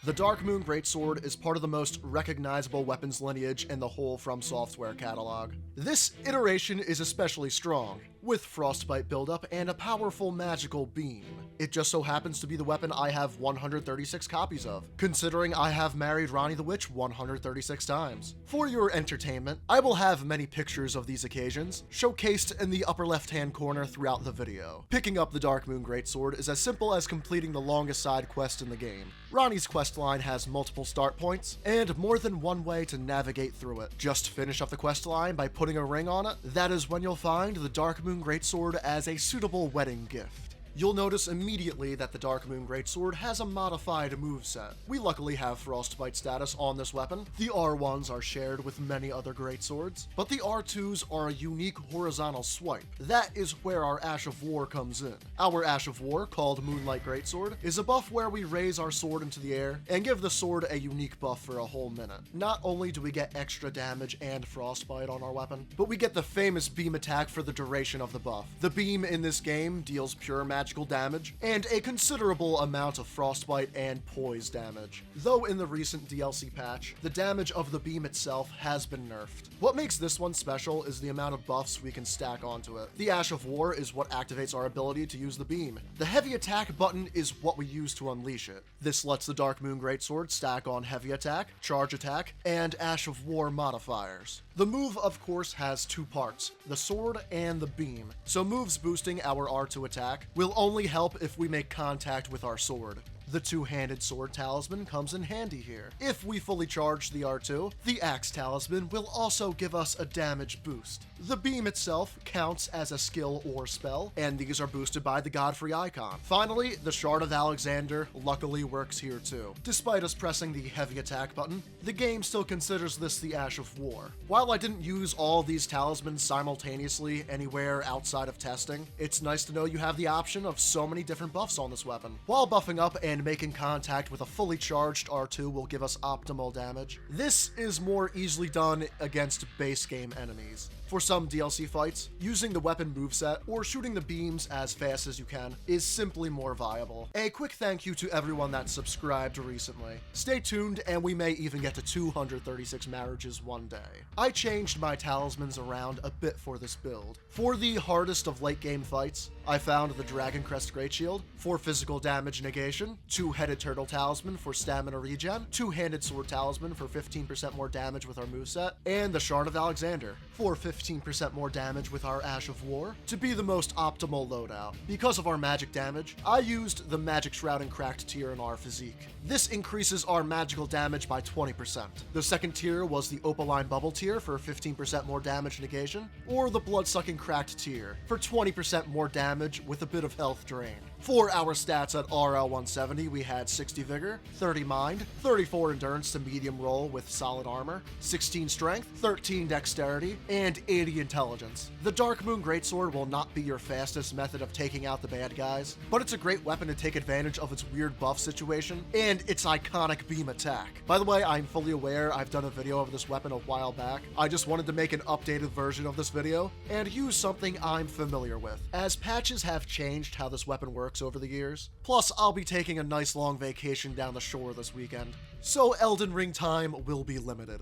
The Darkmoon Greatsword is part of the most recognizable weapons lineage in the whole From Software catalog. This iteration is especially strong, with frostbite buildup and a powerful magical beam. It just so happens to be the weapon I have 136 copies of, considering I have married Ronnie the Witch 136 times. For your entertainment, I will have many pictures of these occasions, showcased in the upper left-hand corner throughout the video. Picking up the Darkmoon Greatsword is as simple as completing the longest side quest in the game. Ronnie's quest line has multiple start points, and more than one way to navigate through it. Just finish up the quest line by putting a ring on it. That is when you'll find the Darkmoon Greatsword as a suitable wedding gift. You'll notice immediately that the Darkmoon Greatsword has a modified moveset. We luckily have Frostbite status on this weapon. The R1s are shared with many other Greatswords, but the R2s are a unique horizontal swipe. That is where our Ash of War comes in. Our Ash of War, called Moonlight Greatsword, is a buff where we raise our sword into the air and give the sword a unique buff for a whole minute. Not only do we get extra damage and Frostbite on our weapon, but we get the famous beam attack for the duration of the buff. The beam in this game deals pure magical damage, and a considerable amount of frostbite and poise damage. Though in the recent DLC patch, the damage of the beam itself has been nerfed. What makes this one special is the amount of buffs we can stack onto it. The Ash of War is what activates our ability to use the beam. The heavy attack button is what we use to unleash it. This lets the Darkmoon Greatsword stack on heavy attack, charge attack, and Ash of War modifiers. The move, of course, has two parts, the sword and the beam. So moves boosting our R2 attack will only help if we make contact with our sword. The two-handed sword talisman comes in handy here. If we fully charge the R2, the axe talisman will also give us a damage boost. The beam itself counts as a skill or spell, and these are boosted by the Godfrey icon. Finally, the Shard of Alexander luckily works here too. Despite us pressing the heavy attack button, the game still considers this the Ash of War. While I didn't use all these talismans simultaneously anywhere outside of testing, it's nice to know you have the option of so many different buffs on this weapon. While buffing up and making contact with a fully charged R2 will give us optimal damage, this is more easily done against base game enemies. For some DLC fights, using the weapon moveset or shooting the beams as fast as you can is simply more viable. A quick thank you to everyone that subscribed recently. Stay tuned and we may even get to 236 marriages one day. I changed my talismans around a bit for this build. For the hardest of late game fights, I found the Dragon Crest Greatshield for physical damage negation, two-headed turtle talisman for stamina regen, two-handed sword talisman for 15% more damage with our moveset, and the Shard of Alexander for 15% more damage with our Ash of War to be the most optimal loadout. Because of our magic damage, I used the Magic Shroud and Cracked tier in our physique. This increases our magical damage by 20%. The second tier was the Opaline Bubble tier for 15% more damage negation, or the Blood-Sucking Cracked tier for 20% more damage with a bit of health drain. For our stats at RL170, we had 60 Vigor, 30 Mind, 34 Endurance to medium roll with solid armor, 16 Strength, 13 Dexterity, and 80 Intelligence. The Darkmoon Greatsword will not be your fastest method of taking out the bad guys, but it's a great weapon to take advantage of its weird buff situation and its iconic beam attack. By the way, I'm fully aware I've done a video of this weapon a while back. I just wanted to make an updated version of this video and use something I'm familiar with, as patches have changed how this weapon works over the years. Plus, I'll be taking a nice long vacation down the shore this weekend, so Elden Ring time will be limited.